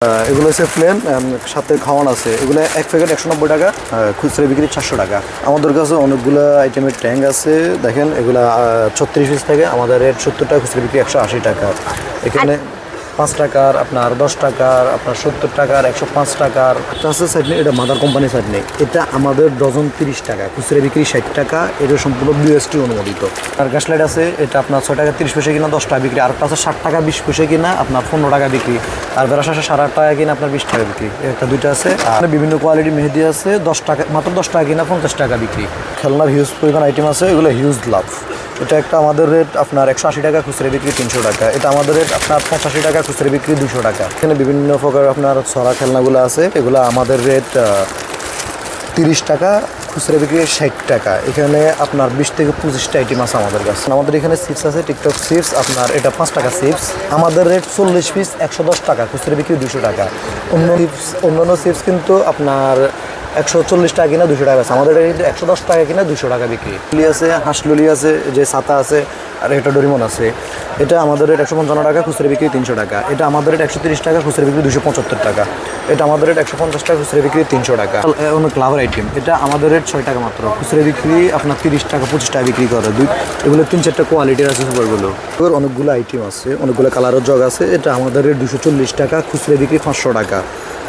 এগুলো হচ্ছে প্লেন, সাথে খাওয়ান আছে। এগুলো এক প্যাকেট 190 টাকা, খুচরা বিক্রি 400 টাকা। আমাদের কাছে অনেকগুলো আইটেমের ট্যাঙ্ক আছে। দেখেন এগুলা 36 পিস থাকে। আমাদের রেট 70 টাকা, খুচরা বিক্রি 180 টাকা। এখানে 5 টাকার, আপনার 10 টাকার, আপনার 70 টাকার, 105 টাকার আছে চাটনি। এটা মাদার কোম্পানি চাটনি। এটা আমাদের ডজন 30 টাকা, খুচরা বিক্রি 60 টাকা। এটা সম্পূর্ণ বিএসটি অনুমোদিত। আর গ্যাস লাইট আছে, এটা আপনার 6 টাকা 30 পয়সা কিনা 10 টাকা বিক্রি। আর আছে 60 টাকা 20 পয়সা কিনা আপনার 15 টাকা বিক্রি। আর বেড়াস আছে 8.5 টাকা কিনা আপনার 20 টাকা বিক্রি। একটা দুইটা আছে। আর বিভিন্ন কোয়ালিটি মেহেদি আছে, 10 টাকা মাত্র 10 টাকা কিনা 50 টাকা বিক্রি। খেলনার হিউজ পরিমাণ আইটেম আছে, এগুলো হিউজ লাভ। এটা একটা আমাদের রেট আপনার 180 টাকা, খুচরা বিক্রি 300 টাকা। এটা আমাদের রেট আপনার 85 টাকা, খুচরা বিক্রি 200 টাকা। এখানে বিভিন্ন প্রকার আপনার ছড়া খেলনাগুলো আছে। এগুলো আমাদের রেট 30 টাকা, খুচরা বিক্রি 60 টাকা। এখানে আপনার 20 থেকে 25টা আইটেম আছে আমাদের কাছে। আমাদের এখানে চিপস আছে, টিকটক চিপস। আপনার এটা 5 টাকা চিপস। আমাদের রেট 40 পিস 110 টাকা, খুচরা বিক্রি 200 টাকা। অন্যান্য চিপস কিন্তু আপনার 140 টাকা কিনা 200 টাকা আছে। আমাদের এটা 110 টাকা কিনা 200 টাকা বিক্রি। লুলি আছে, হাঁস লুলি আছে, যে ছাতা আছে, আর এটা ডোরিমন আছে। এটা আমাদের রেট 155 টাকা, খুচরা বিক্রি 300 টাকা। এটা আমাদের রেট 130 টাকা, খুচরা বিক্রি 275 টাকা। এটা আমাদের রেট 150 টাকা, খুচরা বিক্রি 300 টাকা। অনেক ক্লাভার আইটেম। এটা আমাদের রেট 6 টাকা মাত্র, খুচরা বিক্রি আপনার 30 টাকা 25 টাকা বিক্রি করে। এগুলো 3-4টা কোয়ালিটির আছে সুপারগুলো। এবার অনেকগুলো আইটেম আছে, অনেকগুলো কালারের জগ আছে। এটা আমাদের রেট 240 টাকা, খুচরা বিক্রি 500 টাকা।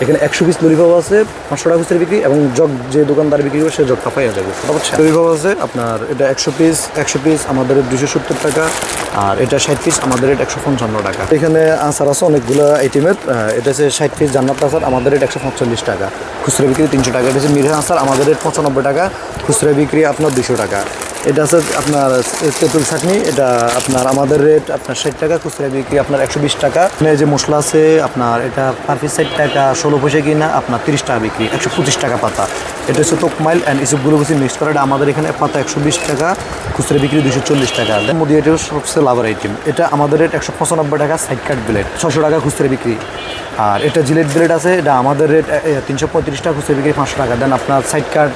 এখানে 100 পিস ললিপপ আছে, 500 টাকা খুচরা বিক্রি। এবং জগ যে দোকানদার বিক্রি করবে সে জগটা পাইয়া যাবে। ললিপপ আছে আপনার, এটা 100 পিস আমাদের 270 টাকা। আর এটা 60 পিস আমাদের রেট 155 টাকা। এখানে আচার আছে অনেকগুলো আইটেমের। এটা হচ্ছে 60 পিস জান্নাত আচার, আমাদের রেট 145 টাকা, খুচরা বিক্রি 300 টাকা। এটা হচ্ছে মিঠা আচার, আমাদের রেট 95 টাকা, খুচরা বিক্রি আপনার 200 টাকা। এটা আছে আপনার তেঁতুল চাটনি, এটা আপনার আমাদের রেট আপনার 60 টাকা, খুচরা বিক্রি আপনার 120 টাকা। এখানে যে মশলা আছে আপনার, এটা পার পিস 60 টাকা, 16 পয়সা কিনা আপনার 30 টাকা বিক্রি, 125 টাকা পাতা। এটা হচ্ছে তোকমাইল অ্যান্ড ইসবগুলো বেশি মিক্স করে। এটা আমাদের এখানে পাতা 120 টাকা, খুচরা বিক্রি 240 টাকা। মোদি এটাও সবচেয়ে লাভের আইটেম। এটা আমাদের রেট 195 টাকা, সাইড কাট ব্লেড 600 টাকা, খুচরা বিক্রি। আর এটা জিলেট ব্লেড আছে, এটা আমাদের রেট 335 টাকা, খুচরা বিক্রি 500 টাকা। দেন আপনার সাইড কাট,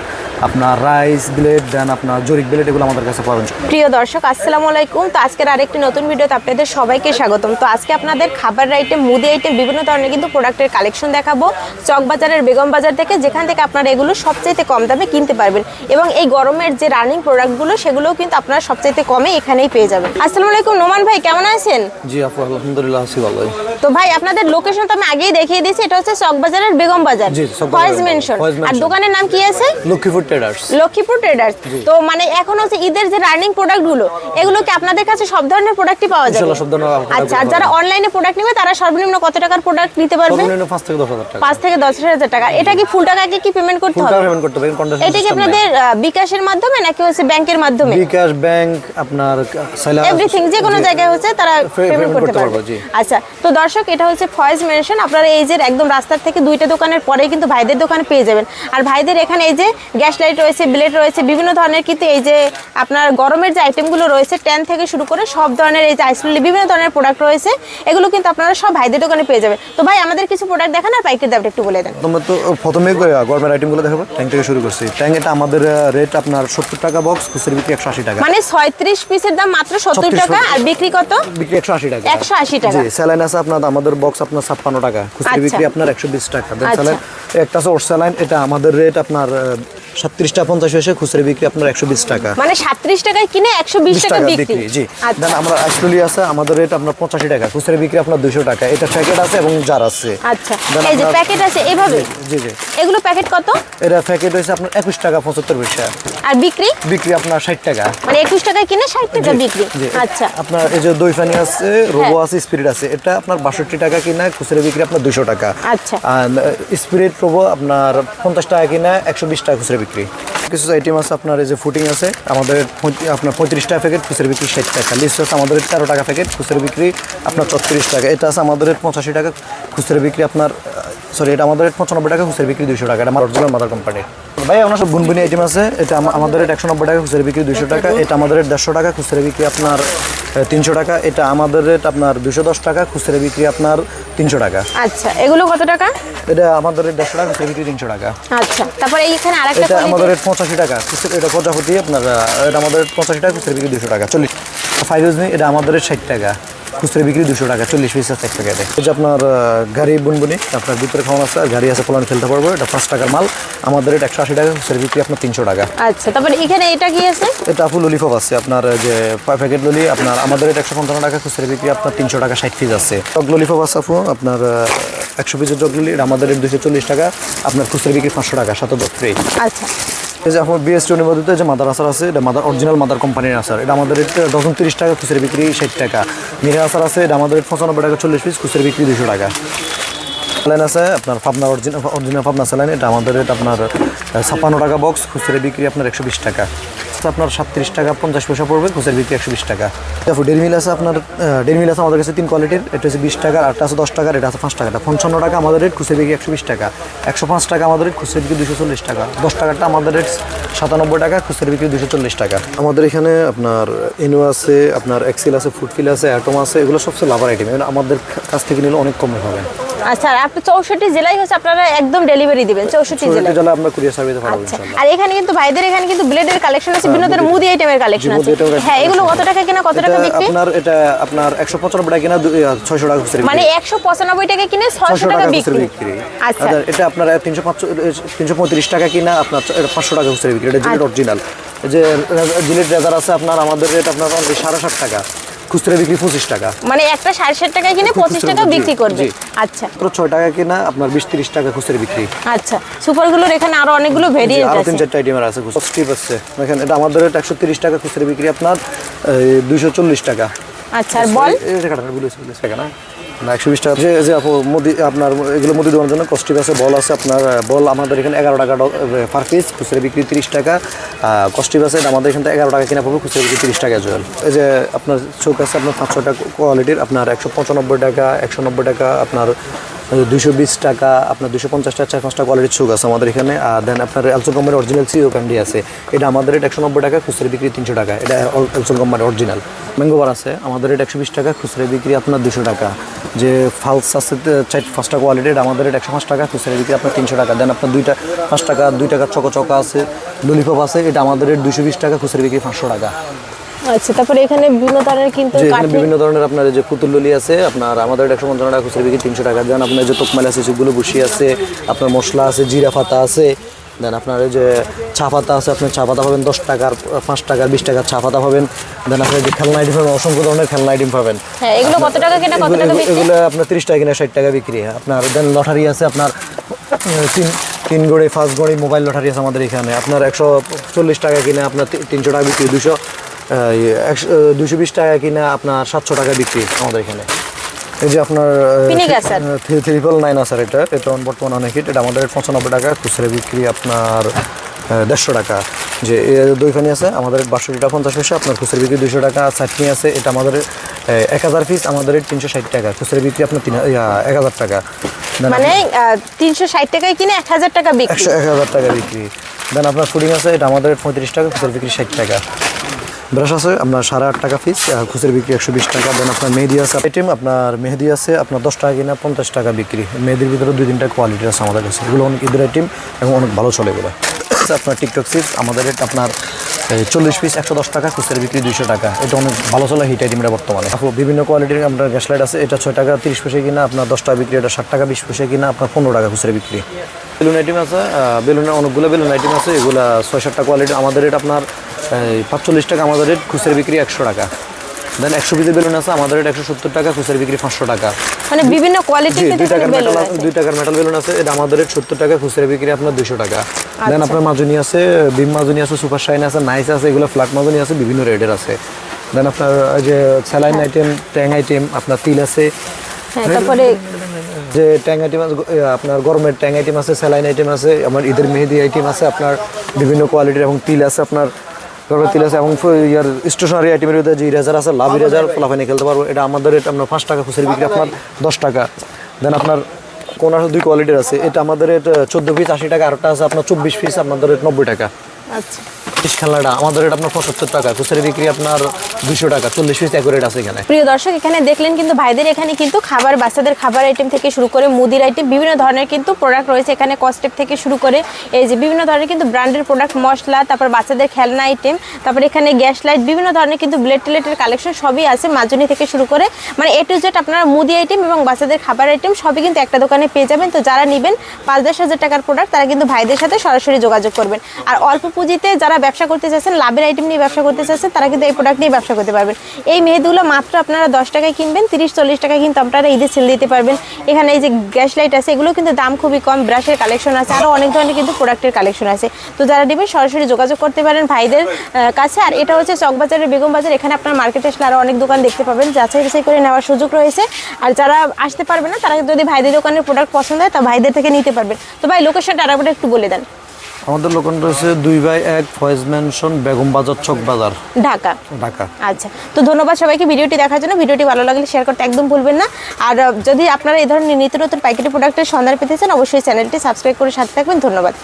আপনার রাইস ব্লেড, দেন আপনার জরিক ব্লেড, এগুলো আমাদের কাছে পাবেন। প্রিয় দর্শক, আসসালামু আলাইকুম। তো আজকের আরেকটি নতুন ভিডিওতে আপনাদের সবাইকে স্বাগতম। তো আজকে আপনাদের খাবার আইটেম, মুদি আইটেম, বিভিন্ন ধরনের কিন্তু প্রোডাক্টের কালেকশন দেখাবো চকবাজারের বেগম বাজার থেকে, যেখান থেকে আপনারা এগুলো সবচাইতে কম দামে কিনতে পারবেন। এবং এই গরমের যে রানিং প্রোডাক্টগুলো, সেগুলোও কিন্তু আপনারা সবচাইতে কমে এখানেই পেয়ে যাবেন। আসসালামু আলাইকুম নোমান ভাই, কেমন আছেন? জি আপু, আলহামদুলিল্লাহ আছি ভালোই। তো ভাই, আপনাদের লোকেশন তো আমি আগেই দেখিয়ে দিয়েছি। এটা হচ্ছে চকবাজারের বেগম বাজার, ফয়েজ মেনশন। আর দোকানের নাম কি আছে? লক্ষ্মীপুর ট্রেডার্স। লক্ষ্মীপুর ট্রেডার্স। তো মানে এখন হচ্ছে ঈদের যে রানিং প্রোডাক্টগুলো, এগুলো কি আপনাদের কাছে সব ধরনের প্রোডাক্টই পাওয়া যাবে? ইনশাআল্লাহ সব ধরনের। আচ্ছা, আর যারা অনলাইনে প্রোডাক্ট নেবে তারা সর্বনিম্ন কত টাকার প্রোডাক্ট নিতে পারবে? সর্বনিম্ন 5 থেকে 10,000 টাকা। 5 থেকে 10,000 টাকা। এটা কি ফুল টাকাকে কি পেমেন্ট করতে হবে? ফুল টাকা পেমেন্ট করতে হবে, কন্ডিশন। এটা কি আপনাদের বিকাশের মাধ্যমে নাকি হচ্ছে ব্যাংকের মাধ্যমে? বিকাশ, ব্যাংক, আপনার সাইলা, এভরিথিং, যে কোনো জায়গায় হচ্ছে তারা পেমেন্ট করতে পারবে। আচ্ছা, তো দর্শক, এটা হচ্ছে ফয়েজ মেনশন। আপনারা এই যে একদম রাস্তার থেকে 2টা দোকানের পরেই কিন্তু ভাইদের দোকানে পেয়ে যাবেন। আর ভাইদের এখানে এই যে গ্যাস লাইট রয়েছে, ব্লেড রয়েছে, বিভিন্ন ধরনের কিন্তু এই যে আপনার গরমের যে আইটেমগুলো রয়েছে, ট্যান থেকে শুরু করে সব ধরনের এই যে আইসক্রিম, বিভিন্ন ধরনের প্রোডাক্ট রয়েছে, এগুলো কিন্তু আপনারা সব ভাইদের দোকানে পেয়ে যাবেন। তো ভাই, আমাদের কিছু প্রোডাক্ট দেখান আর পাইকারি দামটা একটু বলে দেন। তোমরা তো প্রথমে গরমের আইটেমগুলো দেখাবো। ট্যাঙ্ক থেকে শুরু করছি। ট্যাঙ্ক এটা আমাদের রেট আপনার 70 টাকা বক্স, খুচরা বিক্রি 180 টাকা। মানে 36 পিসের দাম মাত্র 70 টাকা, আর বিক্রি কত? বিক্রি 180 টাকা। 180 টাকা। জি, স্যালাইন আছে আপনার, আমাদের বক্স আপনার 56 টাকা, খুচরা বিক্রি আপনার 120 টাকা। দেন স্যালাইন একটা আছে ওর স্যালাইন, এটা আমাদের রেট আপনার 37 টাকা 50 পয়সা, খুচরা বিক্রি আপনার 120 টাকা। মানে 37 টাকায় কিনে 120 টাকা বিক্রি। জি। দেন আমরা আইসক্রিম আছে, আমাদের রেট আপনার 85 টাকা, খুচরা বিক্রি আপনার 200 টাকা। এটা প্যাকেট আছে এবং জার আছে। আচ্ছা, এই যে প্যাকেট আছে এইভাবে। জি জি। এগুলো প্যাকেট কত? এটা প্যাকেট হইছে আপনার 21 টাকা 75 পয়সা। আর বিক্রি? বিক্রি আপনার 60 টাকা। মানে 21 টাকায় কিনে 60 টাকা বিক্রি। আচ্ছা, আপনার এই যে দই পানি আছে, রোবো আছে, স্পিরিট আছে, এটা আপনার 62 টাকা কিনা, খুচরা বিক্রি আপনার 200 টাকা। আচ্ছা। আর স্পিরিট রোবো আপনার 50 টাকা কিনা, 120 টাকা খুচরা বিক্রি। কিছু আইটেম আছে আপনার, এই যে ফুটিং আছে আমাদের আপনার 35 টাকা প্যাকেট, খুচরা বিক্রি 60 টাকা। লিস্ট আছে আমাদের 13 টাকা প্যাকেট, খুচরা বিক্রি আপনার 34 টাকা। এটা আছে আমাদের 85 টাকা, খুচরা বিক্রি আপনার এটা আমাদের 95 টাকা, খুচরা বিক্রি 200 টাকা। এটা অরিজিনাল মাদার কোম্পানির। ভাই, আমরা সব গুনগুনি আইটেম আছে। এটা আমাদের রেট 190 টাকা, খুচরা বিক্রি 200 টাকা। এটা আমাদের রেট 150 টাকা, খুচরা বিক্রি আপনার 300 টাকা। এটা আমাদের রেট আপনার 210 টাকা, খুচরা বিক্রি আপনার 300 টাকা। আচ্ছা, এগুলো কত টাকা? এটা আমাদের রেট 150 টাকা, খুচরা বিক্রি 300 টাকা। আচ্ছা, তারপরে এইখানে আরেকটা এটা আমাদের রেট 85 টাকা, এটা প্রজাপতি আপনার, এটা আমাদের রেট 85 টাকা, খুচরা বিক্রি 200 টাকা। 40 5 ইউজ নেই, এটা আমাদের রেট 60 টাকা। খুচরা বিক্রি 200 টাকা, 40 পিস আছে এক প্যাকেটে। এই যে আপনার গাড়ি বুনবুনি, আপনার ভিতরে খাওয়ানো আছে, আর গাড়ি আছে পোলান ফেলতে পারবো, এটা 5 টাকার মাল, আমাদের এটা 180 টাকা, খুচরা বিক্রি আপনার 300 টাকা। আচ্ছা, তারপরে এখানে এটা কি আছে? এটা আপু ললিপপ আছে আপনার যে প্যাকেট ললি, আপনার আমাদের এটা 155 টাকা, খুচরা বিক্রি আপনার 300 টাকা, 60 পিস আছে। জগ ললিপপ আছে আপু আপনার 100 পিসের জগ ললি, এটা আমাদের 240 টাকা, আপনার খুচরা বিক্রি 500 টাকা, সাথে দর ফ্রি। আচ্ছা, এই যে আপনার বিএসটি নিবন্ধিত যে মাদার আচার আছে, এটা মাদার অরিজিনাল মাদার কোম্পানির আচার, এটা আমাদের ডজন 30 টাকা, খুচরা বিক্রি 60 টাকা। মিরা আচার আছে, এটা আমাদের 95 টাকা, 40 পিস, খুচরা বিক্রি 200 টাকা। স্যালাইন আছে আপনার পাবনা অরিজিনাল পাবনা স্যালাইন, এটা আমাদের রেট আপনার 56 টাকা বক্স, খুচরা বিক্রি আপনার 120 টাকা। আপনার 37 টাকা 50 পয়সা পড়বে, খুচরা বিক্রি 120 টাকা। তারপর ডেরি মিল আছে আপনার, ডেরি মিল আছে আমাদের কাছে 3 কোয়ালিটির, এটা হচ্ছে 20 টাকা, আরটা আছে 10 টাকা, এটা আছে 5 টাকা। 55 টাকা আমাদের রেট, খুচরা বিক্রি 120 টাকা। 105 টাকা আমাদের রেট, খুচরা বিক্রি 240 টাকা। 10 টাকাটা আমাদের রেট 97 টাকা, খুচরা বিক্রি 240 টাকা। আমাদের এখানে আপনার এনো আছে, আপনার এক্সেল আছে, ফুডফিল আছে, অ্যাটম আছে, এগুলো সবচেয়ে লাভার আইটেম, আমাদের কাছ থেকে নিলে অনেক কমে পাবেন। আচ্ছা, আর আপনি 64 জেলায় হচ্ছে আপনারা একদম ডেলিভারি দিবেন, 64 জেলায় আমরা কুরিয়ার সার্ভিসে পাঠাবো আচ্ছা, ইনশাআল্লাহ। আর এখানে কিন্তু ভাইদের এখানে কিন্তু ব্লেডের কালেকশন আছে, বিভিন্ন ধরনের মুদি আইটেমের কালেকশন আছে। হ্যাঁ, এগুলো কত টাকা কিনা, কত টাকা বিক্রি? এটা আপনার 195 টাকা কিনা, 600 টাকা খুচরা বিক্রি। মানে 195 টাকা কিনে 600 টাকা বিক্রি। আচ্ছা, এটা আপনার 335 টাকা কিনা, আপনার 500 টাকা খুচরা বিক্রি। এটা জিলেট অরিজিনাল। যে জিলেট রেজার আছে আপনার, আমাদের রেট আপনার 7.5 টাকা, খুচরা বিক্রি 25 টাকা। মানে একটা 60 টাকা কিনে 25 টাকা বিক্রি করবে। আচ্ছা, 6 টাকা কিনা, আপনার 20-30 টাকা খুচরা বিক্রি। আচ্ছা, সুপারগুলোর এখানে আরো অনেকগুলো ভেরিয়েন্ট আরো আছে, 3-4টা আইটেমের আছে। স্ট্রিপ আছে দেখেন, এটা আমাদের রেট 130 টাকা, খুচরা বিক্রি আপনার 240 টাকা। আচ্ছা, আর বল এটা কাটানো টাকা না, 120 টাকা। যে আপু মুদি আপনার এগুলো মুদি দেওয়ার জন্য কস্টিপ আছে, বল আছে আপনার, বল আমাদের এখানে 11 টাকা পার পিস, খুচরা বিক্রি 30 টাকা। কস্টিপ আছে, এটা আমাদের এখান থেকে 11 টাকা কিনা পাবো, খুচরা বিক্রি 30 টাকা জল। এই যে আপনার চোখ আছে আপনার 500 টাকা কোয়ালিটির, আপনার 195 টাকা, 190 টাকা, আপনার 220 টাকা, আপনার 250 টাকা, 4-5টা কোয়ালিটির চোখ আছে আমাদের এখানে। আর দেন আপনার এলসন কোম্পানির অরিজিনাল সিও ক্যান্ডি আছে, এটা আমাদের রেট 190 টাকা, খুচরা বিক্রি 300 টাকা। এটা এলসন কোম্পানির অরিজিনাল। ম্যাঙ্গোবার আছে আমাদের রেট 120 টাকা, খুচরা বিক্রি আপনার 200 টাকা। যে ফালস আছে 4-5টা কোয়ালিটির, আমাদের রেট 105 টাকা, খুচরা বিক্রি আপনার 300 টাকা। দেন আপনার 5 টাকা 2 টাকা চকা আছে, ললিপপ আছে, এটা আমাদের রেট 220 টাকা, খুচরা বিক্রি 500 টাকা। আচ্ছা, তারপরে এখানে বিভিন্ন ধরনের কিন্তু এখানে বিভিন্ন ধরনের আপনার যে পুতুল ললি আছে, আপনার আমাদের 150 টাকা, খুচরা বিক্রি 300 টাকা। দেন আপনার যে তোকমাল আছে, সেগুলো বসি আছে, আপনার মশলা আছে, জিরা পাতা আছে। দেন আপনার এই যে চা পাতা আছে, আপনার চা পাতা পাবেন 10 টাকার, 5 টাকার, 20 টাকার চা পাতা পাবেন। দেন আপনার যে খেলনা আইটেম পাবেন, অসংখ্য ধরনের খেলনা আইটেম পাবেন। হ্যাঁ, এগুলো কত টাকা কিনা, কত টাকা বিক্রি? এগুলো আপনার 30 টাকা কিনা, 60 টাকা বিক্রি। আপনার দেন লটারি আছে আপনার 3 গড়ে 5 গড়ে মোবাইল লটারি আছে আমাদের এখানে, আপনার 140 টাকা কিনা, আপনার 300 টাকা বিক্রি। 220 টাকা কিনা, আপনার 700 টাকা বিক্রি আমাদের এখানে। এই যে আপনার 399 আছে, এটা বর্তমানে অনেক হিট, এটা আমাদের 95 টাকা, খুচরা বিক্রি আপনার 150 টাকা। যে দই পানি আছে আমাদের 62 টাকা 50 পয়সা, আপনার খুচরা বিক্রি 200 টাকা। চাটনি আছে, এটা আমাদের 1000 পিস, আমাদের 360 টাকা, খুচরা বিক্রি আপনার 1000 টাকা। মানে 360 টাকায় কিনে 1000 টাকা বিক্রি, 1000 টাকা বিক্রি। দেন আপনার ফুডিং আছে, এটা আমাদের 35 টাকা, খুচরা বিক্রি 60 টাকা। ব্রাশ আছে আপনার 8.5 টাকা পিস, খুচরা বিক্রি 120 টাকা। দেন আপনার মেহেদি আছে আইটেম, আপনার মেহেদি আছে আপনার 10 টাকা কিনা, 50 টাকা বিক্রি। মেহেদির ভিতরে 2-3টা কোয়ালিটি আছে আমাদের কাছে, এগুলো অনেক ঈদের আইটেম এবং অনেক ভালো চলে এগুলো। আপনার টিকটক চিপস আমাদের রেট আপনার 40 পিস 110 টাকা, খুচরা বিক্রি 200 টাকা। এটা অনেক ভালো চলে হিট আইটেমটা বর্তমানে। বিভিন্ন কোয়ালিটির আপনার গ্যাস লাইট আছে, এটা 6 টাকা 30 পয়সা কিনা, আপনার 10 টাকা বিক্রি। এটা 60 টাকা 20 পয়সা কিনা, আপনার 15 টাকা খুচরা বিক্রি। বেলুন আইটেম আছে, বেলুনের অনেকগুলো বেলুন আইটেম আছে, এগুলো 6-7টা কোয়ালিটি। আমাদের রেট আপনার 45 টাকা, আমাদের রেট খুচরা বিক্রি 100 টাকা। দেন 100 পিসের বেলুন আছে, আমাদের রেট 170 টাকা, খুচরা বিক্রি 500 টাকা। মানে বিভিন্ন কোয়ালিটির 2 টাকার মেটাল বেলুন আছে, এটা আমাদের রেট 70 টাকা, খুচরা বিক্রি আপনার 200 টাকা। দেন আপনার মাজনি আছে, বিম মাজনি আছে, সুপার শাইন আছে, নাইস আছে, এগুলো ফ্ল্যাট মাজনি আছে, বিভিন্ন রেটের আছে। দেন আপনার যে স্যালাইন আইটেম, ট্যাং আইটেম, আপনার তিল আছে। তারপরে যে ট্যাং আইটেম আছে, আপনার গরমের ট্যাং আইটেম আছে, স্যালাইন আইটেম আছে, আমার ঈদের মেহেদি আইটেম আছে, আপনার বিভিন্ন কোয়ালিটির এবং তিল আছে, আপনার গরমের তিল আছে এবং ইয়ার স্টেশনারি আইটেমের ভিতরে যে ইরেজার আছে, লাভ ইরেজার, ফলাফানি খেলতে পারবো, এটা আমাদের রেট আপনার 5 টাকা, খুচরা বিক্রি আপনার 10 টাকা। দেন আপনার কোন 2 কোয়ালিটির আছে, এটা আমাদের রেট 14 পিস 80 টাকা, আরেকটা আছে আপনার 24 পিস, আপনাদের রেট 90 টাকা। আচ্ছা, খেলনাটা আমাদের রেট আপনার 75 টাকা, খুচরা বিক্রি আপনার 200 টাকা, 40 পিস এক রেট আছে এখানে। প্রিয় দর্শক, এখানে দেখলেন কিন্তু ভাইদের এখানে কিন্তু খাবার, বাচ্চাদের খাবার আইটেম থেকে শুরু করে মুদির আইটেম বিভিন্ন ধরনের কিন্তু প্রোডাক্ট রয়েছে এখানে। কস্টেপ থেকে শুরু করে এই যে বিভিন্ন ধরনের কিন্তু ব্র্যান্ডের প্রোডাক্ট, মশলা, তারপর বাচ্চাদের খেলনা আইটেম, তারপর এখানে গ্যাস লাইট, বিভিন্ন ধরনের কিন্তু ব্লেড টেলেটের কালেকশন সবই আছে। মাজনি থেকে শুরু করে মানে এ টু জেড আপনারা মুদি আইটেম এবং বাচ্চাদের খাবার আইটেম সবই কিন্তু একটা দোকানে পেয়ে যাবেন। তো যারা নেবেন 5-10 হাজার টাকার প্রোডাক্ট তারা কিন্তু ভাইদের সাথে সরাসরি যোগাযোগ করবেন। আর অল্প পুঁজিতে যারা ব্যবসা করতে চাচ্ছেন, লাভের আইটেম নিয়ে ব্যবসা করতে চাচ্ছেন, তারা কিন্তু এই প্রোডাক্ট নিয়ে ব্যবসা করতে পারবেন। এই মেহেদিগুলো মাত্র আপনারা 10 টাকায় কিনবেন, 30-40 টাকায় কিন্তু আপনারা ঈদে সেল দিতে পারবেন। এখানে এই যে গ্যাস লাইট আছে, এগুলো কিন্তু দাম খুবই কম। ব্রাশের কালেকশন আছে, আরও অনেক ধরনের কিন্তু প্রোডাক্টের কালেকশন আছে। তো যারা নেবেন সরাসরি যোগাযোগ করতে পারেন ভাইদের কাছে। আর এটা হচ্ছে চকবাজারের বেগম বাজার। এখানে আপনার মার্কেটে আসলে আরও অনেক দোকান দেখতে পাবেন, যাচাই বাছাই করে নেওয়ার সুযোগ রয়েছে। আর যারা আসতে পারবে না তারা যদি ভাইদের দোকানের প্রোডাক্ট পছন্দ হয় তা ভাইদের থেকে নিতে পারবেন। তো ভাই লোকেশনটা আরেকবার একটু বলে দেন। আমাদের লোকেশনটা হচ্ছে 2/1 ফয়েজ ম্যানশন, বেগম বাজার, চক বাজার, ঢাকা। ঢাকা। আচ্ছা, তো ধন্যবাদ সবাইকে ভিডিওটি দেখার জন্য। ভিডিওটি ভালো লাগলে শেয়ার করতে একদম ভুলবেন না। আর যদি আপনারা এই ধরনের নিত্য নতুন পাইকারি প্রোডাক্টের সন্ধান পেতে চান অবশ্যই চ্যানেলটি সাবস্ক্রাইব করে সাথে থাকবেন। ধন্যবাদ।